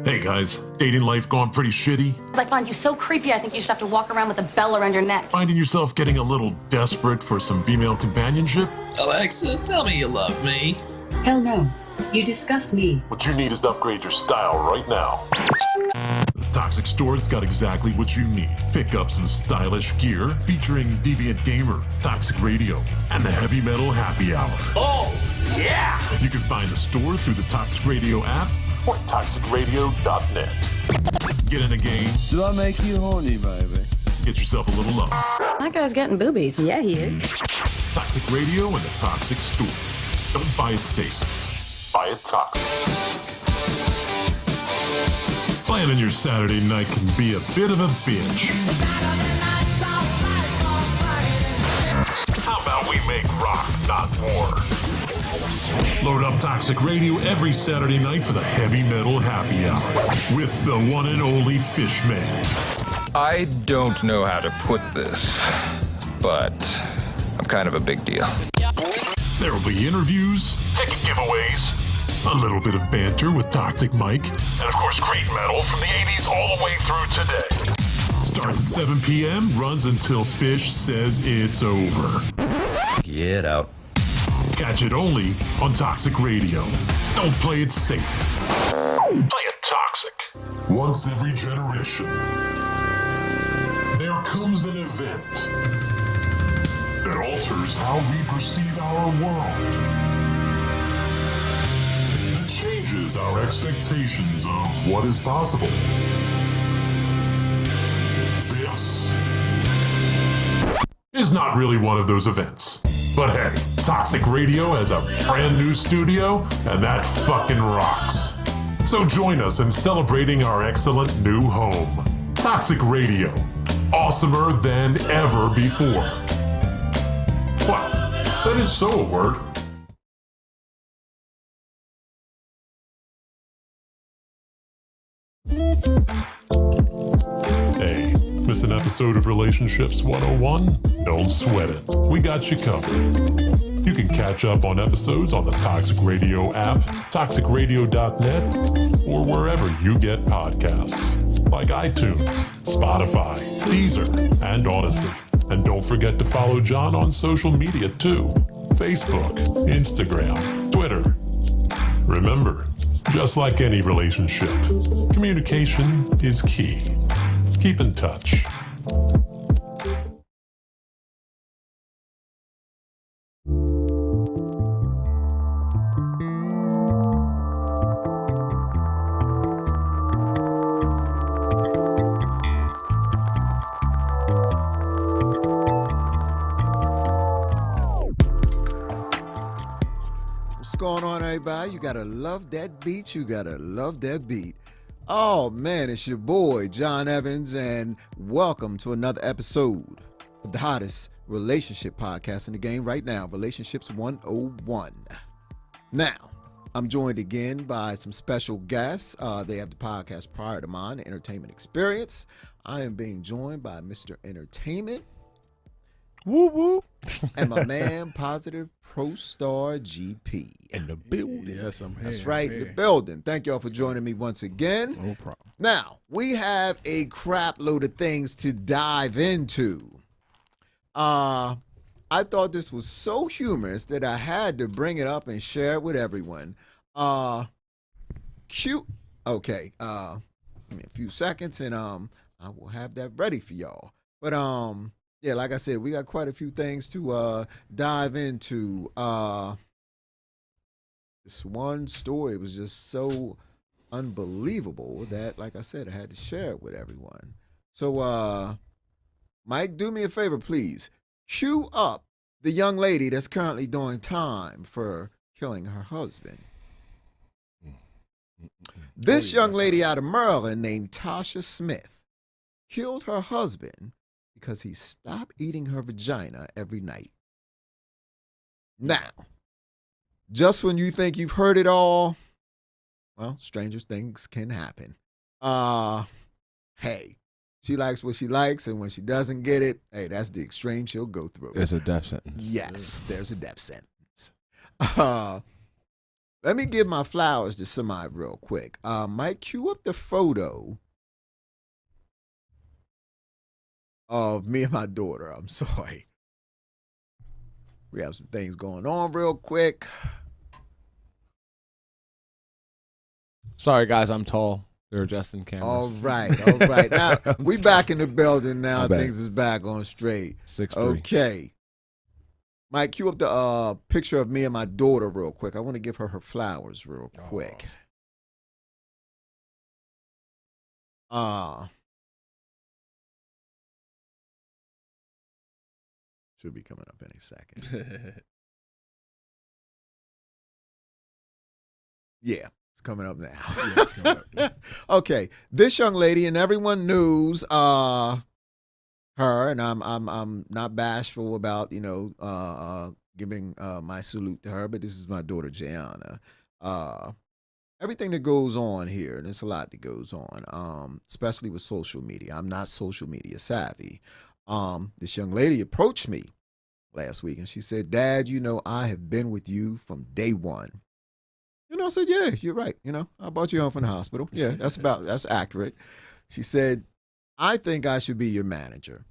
Hey guys, dating life going pretty shitty? I find you so creepy I think you should have to walk around with a bell around your neck. Finding yourself getting a little desperate for some female companionship? Alexa, tell me you love me. Hell no. You disgust me. What you need is to upgrade your style right now. The Toxic Store's got exactly what you need. Pick up some stylish gear featuring Deviant Gamer, Toxic Radio, and the Heavy Metal Happy Hour. Oh, yeah! You can find the store through the Toxic Radio app or toxicradio.net. Get in the game. Do I make you horny, baby? Get yourself a little love. That guy's getting boobies. Yeah, he is. Toxic Radio and the Toxic Store. Don't buy it safe. Buy it toxic. Planning your Saturday night can be a bit of a bitch. How about we make rock, not war? Load up Toxic Radio every Saturday night for the Heavy Metal Happy Hour with the one and only Fishman. I don't know how to put this, but I'm kind of a big deal. There will be interviews, ticket giveaways, a little bit of banter with Toxic Mike, and of course great metal from the 80s all the way through today. Starts at 7 p.m., runs until Fish says it's over. Get out. Catch it only on Toxic Radio. Don't play it safe. Play it toxic. Once every generation, there comes an event that alters how we perceive our world. It changes our expectations of what is possible. This is not really one of those events. But hey, Toxic Radio has a brand new studio, and that fucking rocks. So join us in celebrating our excellent new home. Toxic Radio. Awesomer than ever before. What? That is so a word. Hey, miss an episode of Relationships 101? Don't sweat it. We got you covered. You can catch up on episodes on the Toxic Radio app, toxicradio.net, or wherever you get podcasts, like iTunes, Spotify, Deezer, and Odyssey. And don't forget to follow John on social media too. Facebook, Instagram, Twitter. Remember, just like any relationship, communication is key. Keep in touch. What's going on, everybody? You gotta love that beat. You gotta love that beat. Oh man, it's your boy John Evans, and welcome to another episode of the hottest relationship podcast in the game right now, Relationships 101. Now, I'm joined again by some special guests. They have the podcast prior to mine, the Entertainment Experience. I am being joined by Mr. Entertainment. Woo woo. And my man, Positive Pro Star GP. In the building. Yes, I'm here. That's right, in the building. Thank y'all for joining me once again. No problem. Now, we have a crap load of things to dive into. I thought this was so humorous that I had to bring it up and share it with everyone. Cute. Okay. Give me a few seconds and I will have that ready for y'all. But yeah, like I said, we got quite a few things to dive into. This one story was just so unbelievable that, like I said, I had to share it with everyone. So, Mike, do me a favor, please. Cue up the young lady that's currently doing time for killing her husband. This young lady out of Maryland named Tasha Smith killed her husband because he stopped eating her vagina every night. Now, just when you think you've heard it all, well, stranger things can happen. Hey, she likes what she likes, and when she doesn't get it, hey, that's the extreme she'll go through. There's a death sentence. Yes, there's a death sentence. Let me give my flowers to somebody real quick. Mike, cue up the photo of me and my daughter. I'm sorry. We have some things going on real quick. Sorry, guys, I'm tall. They're adjusting cameras. All right. Now, we back in the building now. Things is back on straight. 6'3". Okay. Mike, cue up the picture of me and my daughter real quick. I want to give her flowers real quick. Should be coming up any second. Yeah, it's coming up now. Okay, this young lady, and everyone knows her, and I'm not bashful about giving my salute to her, but this is my daughter Jayana. Everything that goes on here, and there's a lot that goes on, especially with social media. I'm not social media savvy. This young lady approached me last week, and she said, "Dad, I have been with you from day one." I said, "Yeah, you're right. I brought you home from the hospital. Yeah, that's accurate." She said, "I think I should be your manager."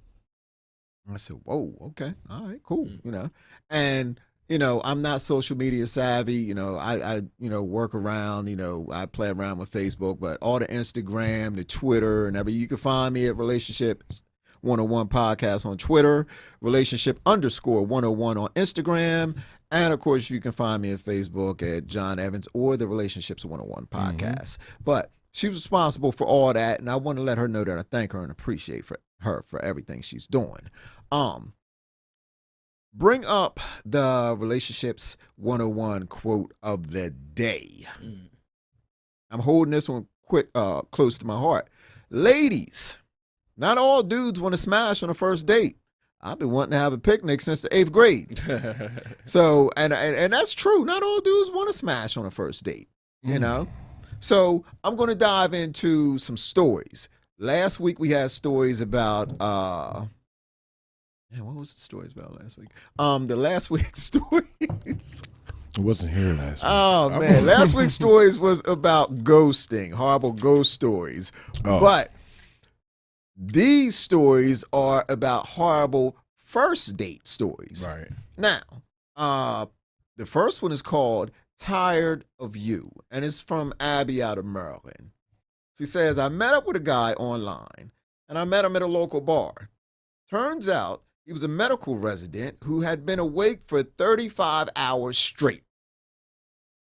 I said, "Whoa, okay, all right, cool." And I'm not social media savvy. I work around. I play around with Facebook, but all the Instagram, the Twitter, and everything. You can find me at Relationships 101 Podcast on Twitter, Relationship_101 on Instagram, and of course you can find me at Facebook at John Evans or the Relationships 101 Podcast. But she's responsible for all that, and I want to let her know that I thank her and appreciate her for everything she's doing. Bring up the Relationships 101 quote of the day. I'm holding this one close to my heart. Ladies, not all dudes want to smash on a first date. I've been wanting to have a picnic since the 8th grade. So, and that's true. Not all dudes want to smash on a first date, So I'm going to dive into some stories. Last week we had stories about, what was the stories about last week? The last week's stories. I wasn't here last week. Oh, man. Last week's stories was about ghosting, horrible ghost stories. But these stories are about horrible first date stories. Right. Now, the first one is called Tired of You, and it's from Abby out of Maryland. She says, "I met up with a guy online, and I met him at a local bar. Turns out he was a medical resident who had been awake for 35 hours straight.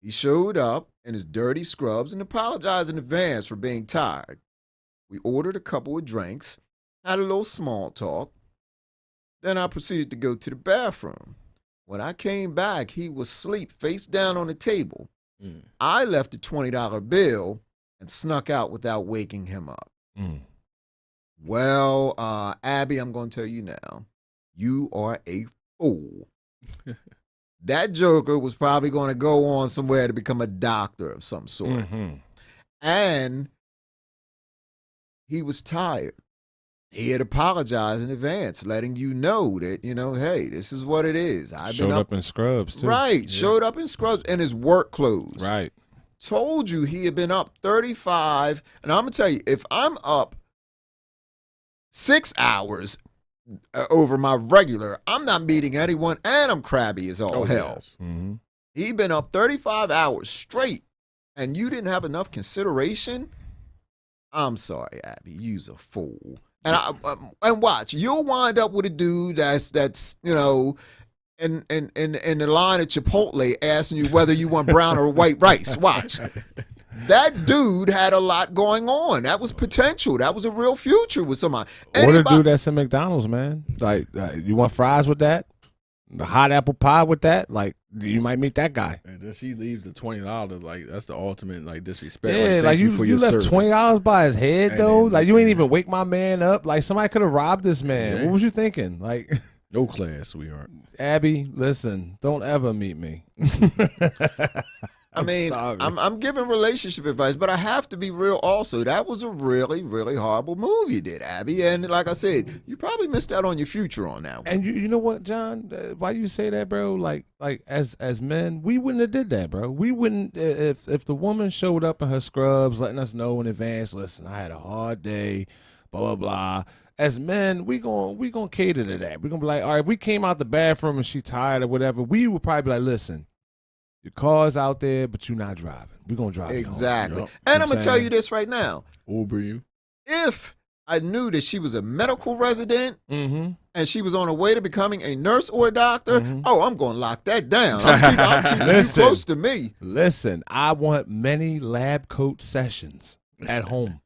He showed up in his dirty scrubs and apologized in advance for being tired. We ordered a couple of drinks, had a little small talk. Then I proceeded to go to the bathroom. When I came back, he was asleep face down on the table. I left a $20 bill and snuck out without waking him up." Well, Abby, I'm going to tell you now, you are a fool. That joker was probably going to go on somewhere to become a doctor of some sort. And he was tired. He had apologized in advance, letting you know that, hey, this is what it is. Showed up in scrubs, too. Right. Yeah. Showed up in scrubs and his work clothes. Right. Told you he had been up 35. And I'm going to tell you, if I'm up 6 hours over my regular, I'm not meeting anyone, and I'm crabby as all hell. Yes. Mm-hmm. He'd been up 35 hours straight, and you didn't have enough consideration? I'm sorry, Abby. You's a fool. And watch, you'll wind up with a dude that's in the line at Chipotle asking you whether you want brown or white rice. Watch. That dude had a lot going on. That was potential. That was a real future with somebody. Or the dude that's in McDonald's, man. Like, you want fries with that? The hot apple pie with that? Like, you might meet that guy. And then she leaves the $20. Like, that's the ultimate disrespect. Yeah, thank you for your left service. $20 by his head, And though. then, Like, you ain't even wake my man up. Like, somebody could have robbed this man. Yeah. What was you thinking? Like, no class, sweetheart. Abby, listen, don't ever meet me. I mean, I'm giving relationship advice, but I have to be real also. That was a really, really horrible move you did, Abby. And like I said, you probably missed out on your future on that one. And you know what, John? Why you say that, bro? Like as men, we wouldn't have did that, bro. We wouldn't if the woman showed up in her scrubs, letting us know in advance. Listen, I had a hard day, blah blah blah. As men, we gonna cater to that. We're gonna be like, all right, if we came out the bathroom and she tired or whatever, we would probably be like, listen, your car's out there, but you're not driving. We're going to drive exactly. Yep. And I'm going to tell you this right now. Uber you. If I knew that she was a medical resident mm-hmm. and she was on her way to becoming a nurse or a doctor, I'm going to lock that down. I'm keeping you close to me. Listen, I want many lab coat sessions at home.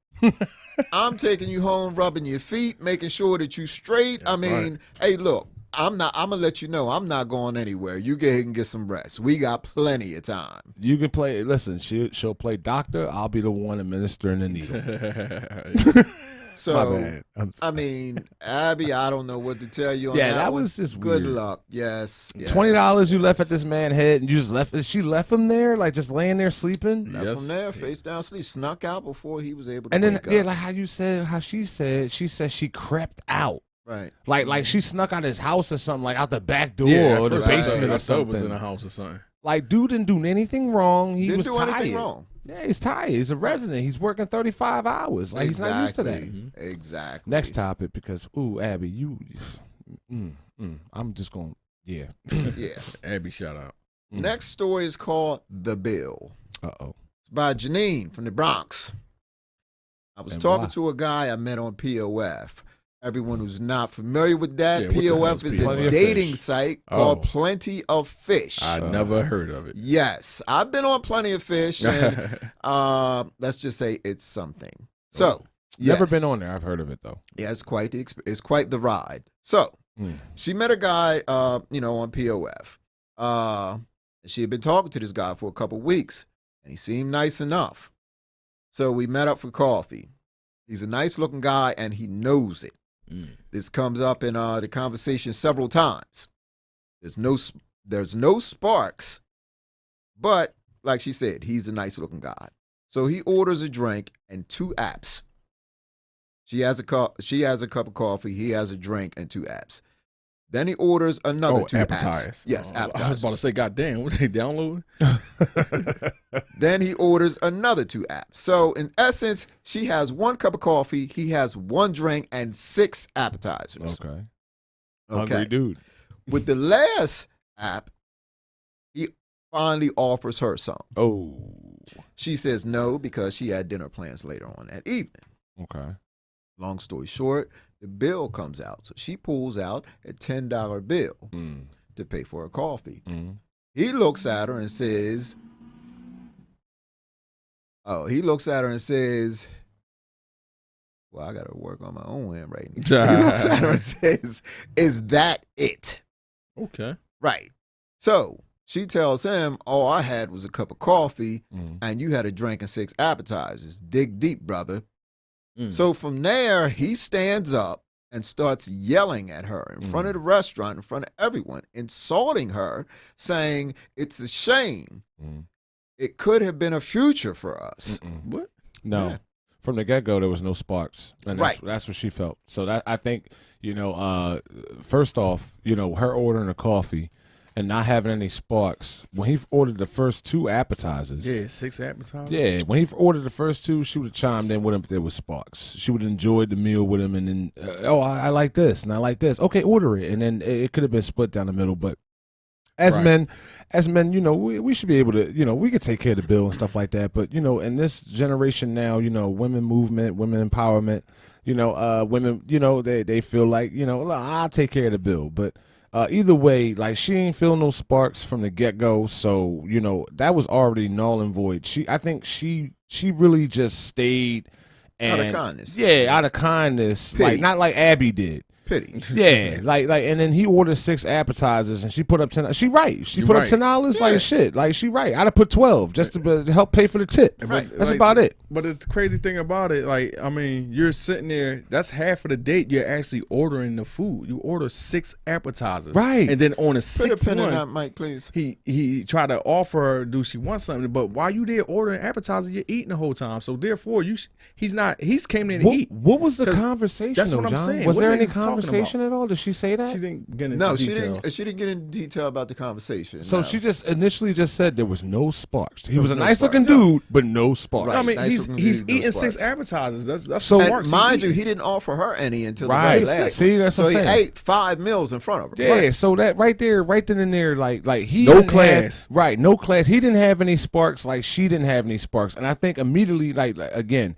I'm taking you home, rubbing your feet, making sure that you straight. That's I mean, hey, look. I'm gonna let you know I'm not going anywhere. You get ahead and get some rest. We got plenty of time. You can play. Listen, she'll play doctor. I'll be the one administering the needle. So I mean, Abby, I don't know what to tell you on that. Yeah, that one. was just good weird. luck. Yes. $20 you left at this man's head, and you just left. She left him there, like just laying there sleeping. Left him there, face down, sleep, snuck out before he was able to. And then wake up. like how she said she crept out. Right. Like she snuck out his house or something, like out the back door or the first basement I or thought something. was in the house or something. Like, dude didn't do anything wrong. He was do tired. anything wrong. Yeah, he's tired. He's a resident. He's working 35 hours. Like, he's not used to that. Exactly. Next topic, because, Abby, I'm just going, yeah. Yeah. Abby, shout out. Next story is called The Bill. Uh-oh. It's by Janine from the Bronx. I was talking to a guy I met on POF. Everyone who's not familiar with that, POF is a dating site called Plenty of Fish. I never heard of it. Yes, I've been on Plenty of Fish, and let's just say it's something. So, never been on there. I've heard of it though. Yeah, it's quite the ride. So, she met a guy, on POF. She had been talking to this guy for a couple weeks, and he seemed nice enough. So we met up for coffee. He's a nice-looking guy, and he knows it. This comes up in the conversation several times. There's no sparks, but like she said, he's a nice-looking guy. So he orders a drink and 2 apps. She has a cup of coffee. He has a drink and 2 apps. Then he orders another 2 appetizers. apps. Yes, appetizers. I was about to say, goddamn, what they downloading? Then he orders another 2 apps. So in essence, she has 1 cup of coffee, he has 1 drink, and 6 appetizers. Okay. Hungry dude. With the last app, he finally offers her some. Oh. She says no because she had dinner plans later on that evening. Okay. Long story short, the bill comes out. So she pulls out a $10 bill to pay for her coffee. He looks at her and says, well, I got to work on my own end right now. He looks at her and says, is that it? Okay. Right. So she tells him, all I had was a cup of coffee and you had a drink and 6 appetizers. Dig deep, brother. So from there, he stands up and starts yelling at her in front of the restaurant, in front of everyone, insulting her, saying, it's a shame. It could have been a future for us. What? No. Yeah. From the get-go, there was no sparks. And Right. That's what she felt. So that I think, first off, her ordering a coffee and not having any sparks. When he ordered the first 2 appetizers. Yeah, 6 appetizers. Yeah, when he ordered the first 2, she would have chimed in with him if there was sparks. She would have enjoyed the meal with him, and then, I like this, and I like this. Okay, order it. And then it could have been split down the middle. But as men, we should be able to, we could take care of the bill and stuff like that. But, in this generation now, women movement, women empowerment, women, they feel like, I'll take care of the bill. But either way, like, she ain't feel no sparks from the get-go. So, that was already null and void. I think she really just stayed. And, Out of kindness. Yeah, out of kindness. Pity. Like, not like Abby did. pity. Yeah, like, and then he ordered 6 appetizers, and she put up 10. She right. She put up $10. Like shit. Like she right. I'd have put 12 just to help pay for the tip. Right. That's about it. But the crazy thing about it, like, I mean, you're sitting there. That's half of the date. You're actually ordering the food. You order 6 appetizers, right? And then on a Put a 6th pin in one, that, Mike, please. he tried to offer her, do she want something? But while you there ordering appetizers, you're eating the whole time. So therefore, he's came in to eat. What was the conversation? That's what I'm John? saying. Was What there are any they talking conversation about? at all? Did she say that? She didn't get into No, details. she didn't get into detail about the conversation. So no. she just initially just said there was no sparks. He was a no nice looking sparks. dude, but no sparks. Right. I mean, Nice he's looking he's dude, no eating sparks. 6 appetizers. That's So- the And sparks mind you, eating. he didn't offer her any until Right. the very last. See, that's so what I'm he saying. ate 5 meals in front of her. Yeah, Right. so that right then and there, like he No didn't class. have- right? No class. He didn't have any sparks. Like she didn't have any sparks. And I think immediately, like again,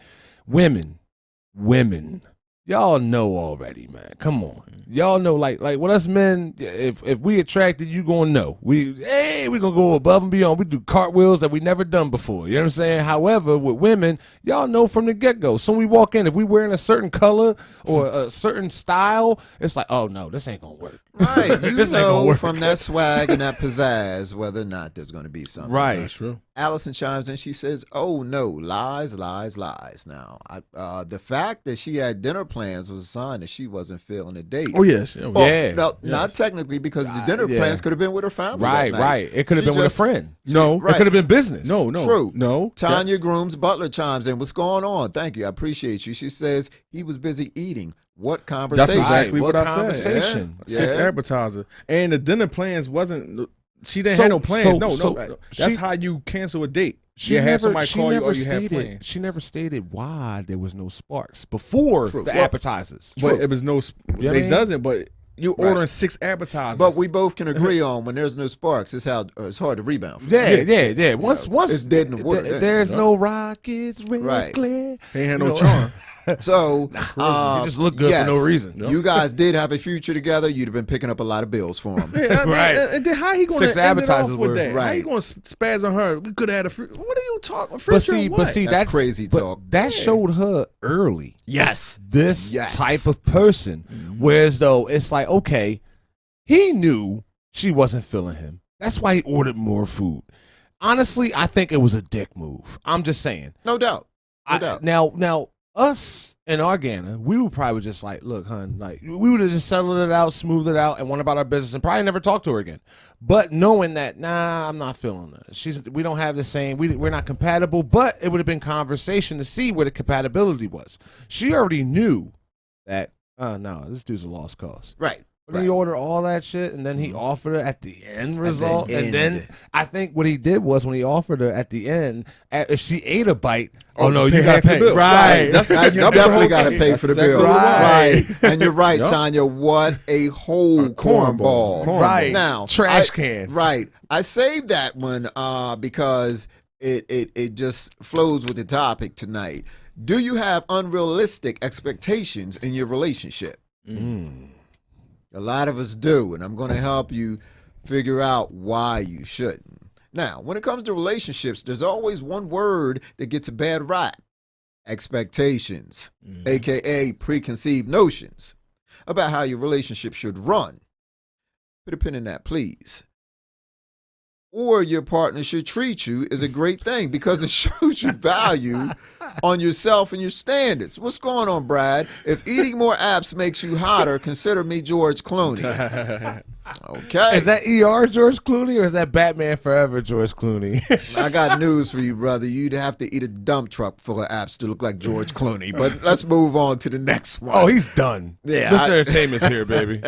women, y'all know already, man. Come on, y'all know. Like with us men, if we attracted, you gonna know. We gonna go above and beyond. We do cartwheels that we never done before. You know what I'm saying? However, with women, y'all know from the get go. So when we walk in, if we wearing a certain color or a certain style, it's like, oh no, this ain't gonna work. Right. You This ain't gonna know work. from that swag and that pizzazz whether or not there's going to be something. Right. That's true. Allison chimes in. She says, "Oh no, lies, lies, lies." Now, the fact that she had dinner plans was a sign that she wasn't feeling the date. Oh yes. Oh, Yeah. no, not technically, because the dinner yeah. plans could have been with her family. Right, that night. right. It could have She been with a just- friend. No. It could have been business. No. True. No. Tanya That's- Groom's butler chimes in. What's going on? Thank you. I appreciate you. She says he was busy eating. What conversation? That's exactly Right, what what I conversation? said. 6 Yeah. appetizers, and the dinner plans wasn't. She didn't So- have no plans. so- no. so That's she- how you cancel a date. She You have never, somebody she call you, never or you have stated, plans. she never stated why there was no sparks before True. the Well, appetizers. But it was no. know what I They mean? doesn't. But you Right. ordering 6 appetizers. But we both can agree on when there's no sparks, it's hard to rebound. From. Yeah. Once it's dead in the water then. There's no rockets, Right. clear. Ain't had no You know? charm. So You just look good for no reason. You guys did have a future together. You'd have been picking up a lot of bills for him. Yeah, I mean, Right. And then how he going 6 to end it off appetizers with were- that? How Right. you going to spaz on her? We could have had a free. What are you talking? But see, That's that crazy but talk. That showed her early. Yes. This Yes. type of person. Whereas though it's like, okay, he knew she wasn't feeling him. That's why he ordered more food. Honestly, I think it was a dick move. I'm just saying. No doubt. No doubt. Now us in Argana, we would probably just like, look, hun, like we would have just settled it out, smoothed it out, and went about our business and probably never talked to her again. But knowing that, nah, I'm not feeling her. We don't have the same, we're not compatible, but it would have been conversation to see where the compatibility was. She already knew that, no, this dude's a lost cause. Right. But then he ordered all that shit, and then he offered her at the end result. the And end. then I think what he did was when he offered her at the end, if she ate a bite, oh no, pay you got half to the pay. bill. Right. That's- Now you that was the definitely whole got to thing. pay That's for the exactly bill. what it was. Right. And you're right, Yup. Tanya. What a whole cornball. Right. Now, Trash can. Right. I saved that one because it just flows with the topic tonight. Do you have unrealistic expectations in your relationship? A lot of us do, and I'm going to help you figure out why you shouldn't. Now, when it comes to relationships, there's always one word that gets a bad rap: expectations, aka preconceived notions about how your relationship should run. Put a pin in that, please. Or your partner should treat you is a great thing because it shows you value on yourself and your standards. What's going on, Brad? If eating more apps makes you hotter, consider me George Clooney. Okay. Is that ER George Clooney or is that Batman Forever George Clooney? I got news for you, brother. You'd have to eat a dump truck full of apps to look like George Clooney. But let's move on to the next one. Oh, he's done. Yeah, This I- entertainment's here, baby.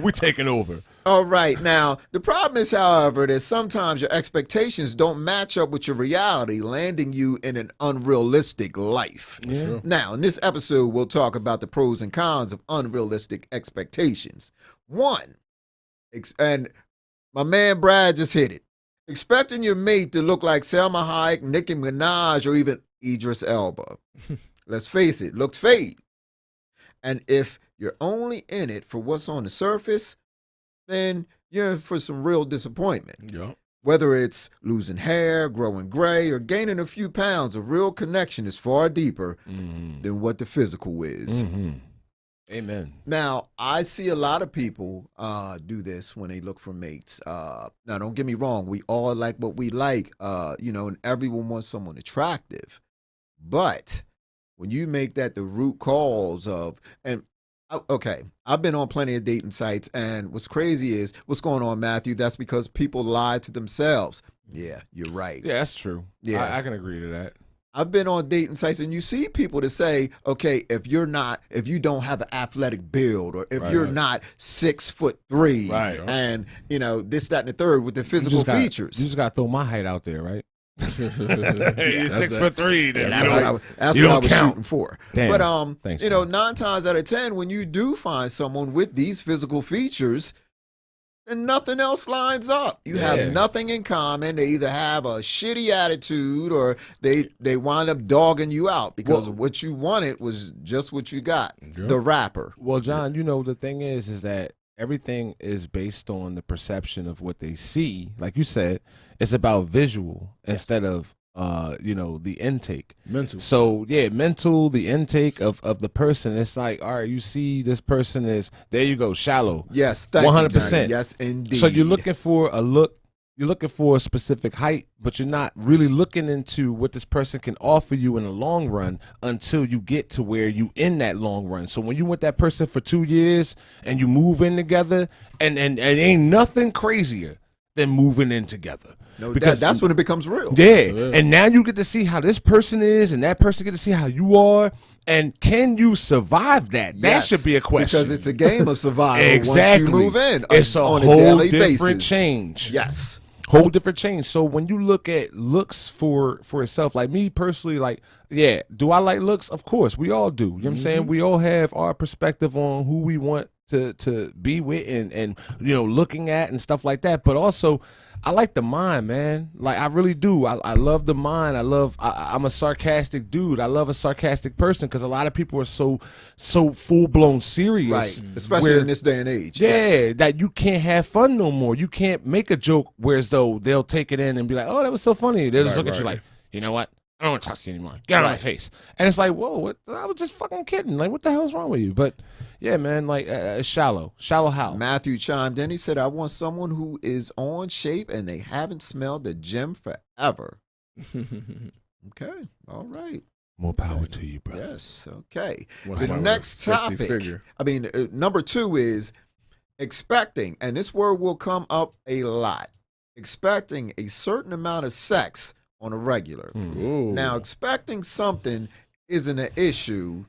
We're taking over. All right. Now, the problem is, however, that sometimes your expectations don't match up with your reality, landing you in an unrealistic life. Yeah. Now, in this episode, we'll talk about the pros and cons of unrealistic expectations. One, and my man Brad just hit it. Expecting your mate to look like Selma Hayek, Nicki Minaj, or even Idris Elba. Let's face it, looks fade. And if you're only in it for what's on the surface, then you're in for some real disappointment. Yeah. Whether it's losing hair, growing gray, or gaining a few pounds, a real connection is far deeper than what the physical is. Amen. Now, I see a lot of people do this when they look for mates. Now, don't get me wrong. We all like what we like, and everyone wants someone attractive. But when you make that the root cause of, okay, I've been on plenty of dating sites, and what's crazy is, what's going on, Matthew? That's because people lie to themselves. Yeah, you're right. Yeah, that's true. Yeah. I can agree to that. I've been on dating sites, and you see people to say, okay, if you don't have an athletic build, or if you're not 6'3", and this, that, and the third with the physical features. You just got to throw my height out there, right? You're 6'3". Yeah, that's what I was shooting for. Damn. But Thanks, 9 times out of 10, when you do find someone with these physical features, and nothing else lines up. You have nothing in common. They either have a shitty attitude, or they wind up dogging you out because what you wanted was just what you got. The rapper. Well, John, the thing is that everything is based on the perception of what they see. Like you said, it's about visual instead of the intake. Mental. So the intake of the person. It's like, all right, you see this person is, there you go, shallow. Yes, thank 100%. you, Johnny. Yes, indeed. So you're looking for a look, you're looking for a specific height, but you're not really looking into what this person can offer you in the long run until you get to where you in that long run. So when you with that person for 2 years and you move in together, and ain't nothing crazier than moving in together. No, because that's when it becomes real. Yeah, and now you get to see how this person is, and that person get to see how you are, and can you survive that? Yes, that should be a question. Because it's a game of survival. Exactly. Once you move in, it's on a whole daily different basis. change. Yes. Whole different change. So when you look at looks for itself, like me personally, like, do I like looks? Of course, we all do. You know what I'm saying? We all have our perspective on who we want to be with and looking at and stuff like that. But also, I like the mind, man. Like, I really do. I love the mind. I'm a sarcastic dude. I love a sarcastic person, because a lot of people are so full blown serious, right? Especially in this day and age. Yeah, that you can't have fun no more. You can't make a joke whereas though they'll take it in and be like, "Oh, that was so funny." They'll just look at you like, "You know what? I don't want to talk to you anymore. Get out of my face." And it's like, whoa, what? I was just fucking kidding. Like, what the hell's wrong with you? But yeah, man, like shallow how. Matthew chimed in. He said, "I want someone who is on shape and they haven't smelled the gym forever." Okay, all right. More power to you, bro. Yes, okay. What's The my next sexy topic, figure? number 2 is expecting, and this word will come up a lot, expecting a certain amount of sex on a regular. Ooh. Now, expecting something isn't an issue.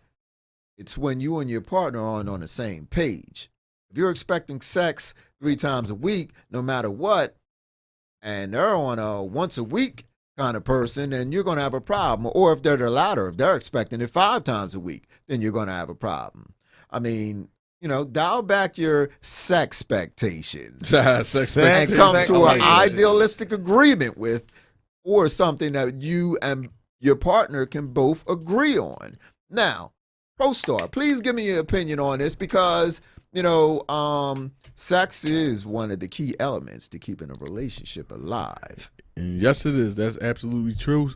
It's when you and your partner aren't on the same page. If you're expecting sex 3 times a week, no matter what, and they're on a once a week kind of person, then you're going to have a problem. Or if they're the latter, if they're expecting it 5 times a week, then you're going to have a problem. I mean, dial back your sex expectations and come to an idealistic agreement with, or something that you and your partner can both agree on. Now, ProStar, please give me your opinion on this, because, sex is one of the key elements to keeping a relationship alive. And yes, it is. That's absolutely true.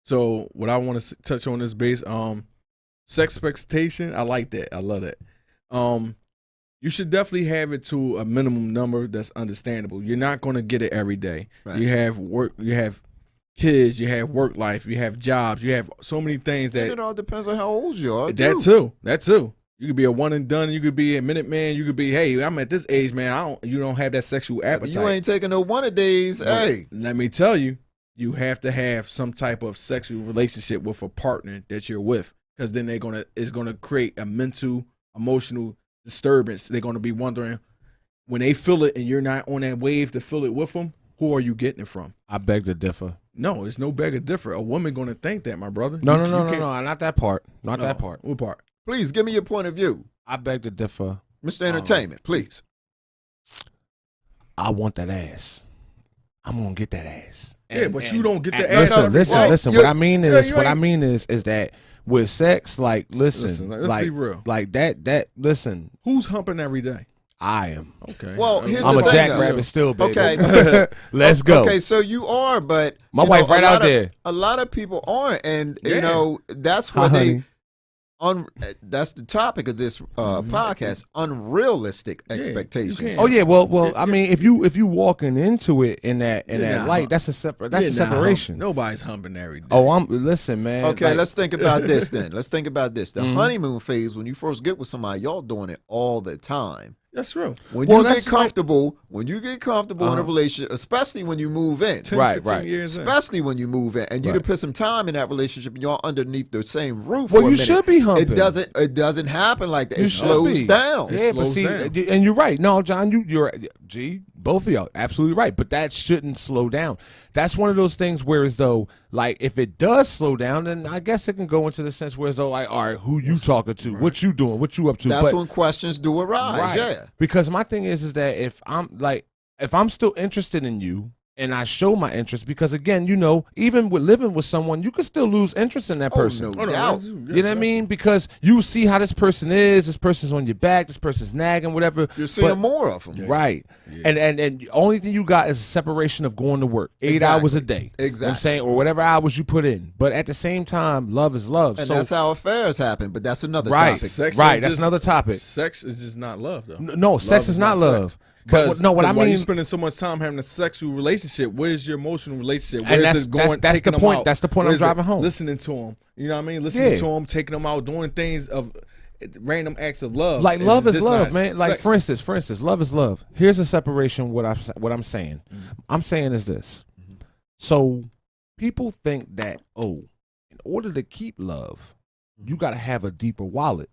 So what I want to touch on this base, sex expectation. I like that. I love that. You should definitely have it to a minimum number that's understandable. You're not going to get it every day. Right. You have work. You have kids. You have work life. You have jobs. You have so many things that. And it all depends on how old you are. That too. You could be a one and done. You could be a minute man. You could be, hey, I'm at this age, man. You don't have that sexual appetite. You ain't taking no one-a-days. Hey, let me tell you, you have to have some type of sexual relationship with a partner that you're with, because then it's gonna create a mental, emotional disturbance. They're gonna be wondering when they feel it and you're not on that wave to feel it with them. Who are you getting it from? I beg to differ. No, it's no beg or differ. A woman gonna think that, my brother. No, not that part. Not that part. What part? Please give me your point of view. I beg to differ. Mr. Entertainment, please. I want that ass. I'm gonna get that ass. But you don't get the ass. Listen. What I mean is that with sex, like, listen, let's be real. Like that. Listen, who's humping every day? I am. Okay. Well, here's I'm the a thing, jackrabbit still, baby. Okay. Let's go. Okay, so you are, but my wife right out there. A lot of people aren't, and Yeah. that's where That's the topic of this podcast: unrealistic expectations. Oh yeah, well. I mean, if you walking into it in that light, that's a separation. Nobody's humping every day. Oh, listen, man. Okay, like, let's think about this then. Let's think about this. The honeymoon phase, when you first get with somebody, y'all doing it all the time. That's true. When you get comfortable, in a relationship, especially when you move in, 10, right, 15 right. years especially when you move in, and you to put some time in that relationship, and y'all underneath the same roof. Well, for a you minute. should be humping. It doesn't happen like that. It slows down. Yeah, but see, and you're right. No, John, you're both of y'all absolutely right. But that shouldn't slow down. That's one of those things where as though, like, if it does slow down, then I guess it can go into the sense where as though, like, all right, who you talking to, what you doing, what you up to. That's when questions do arise. Right. Yeah. Because my thing is that if I'm still interested in you, and I show my interest, because again, even with living with someone, you can still lose interest in that person. No doubt. You know what I mean? Because you see how this person is, this person's on your back, this person's nagging, whatever. You're seeing more of them. Right. Yeah. And the only thing you got is a separation of going to work 8 hours a day. Exactly. You know what I'm saying, or whatever hours you put in. But at the same time, love is love. And so that's how affairs happen, but that's another right. topic. That's another topic. Sex is just not love, though. No, sex is not love. Sex. Because what I mean, you're spending so much time having a sexual relationship, where's your emotional relationship? And Where's that's the point. That's the point I'm driving home. Listening to them, you know what I mean? Listening to them, taking them out, doing things of random acts of love. Like love is love, man. Sex. Like for instance, love is love. Here's a separation. What I'm saying, I'm saying is this. So people think that in order to keep love, you got to have a deeper wallet.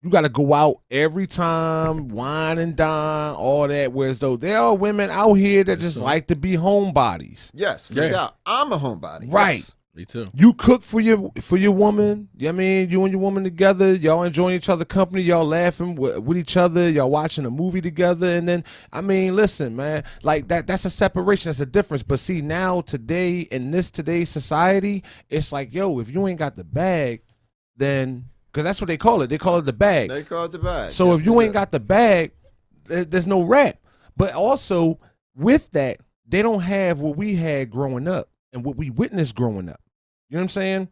You got to go out every time, wine and dine, all that. Whereas though there are women out here that just like to be homebodies. Yes, no doubt. I'm a homebody. Right. Yes. Me too. You cook for your woman. You know what I mean? You and your woman together. Y'all enjoying each other company. Y'all laughing with each other. Y'all watching a movie together. And then, I mean, listen, man. Like that's a separation. That's a difference. But see, now today, in today's society, it's like, yo, if you ain't got the bag, then... Because that's what they call it. They call it the bag. They call it the bag. So if you ain't got the bag, there's no rap. But also, with that, they don't have what we had growing up and what we witnessed growing up. You know what I'm saying?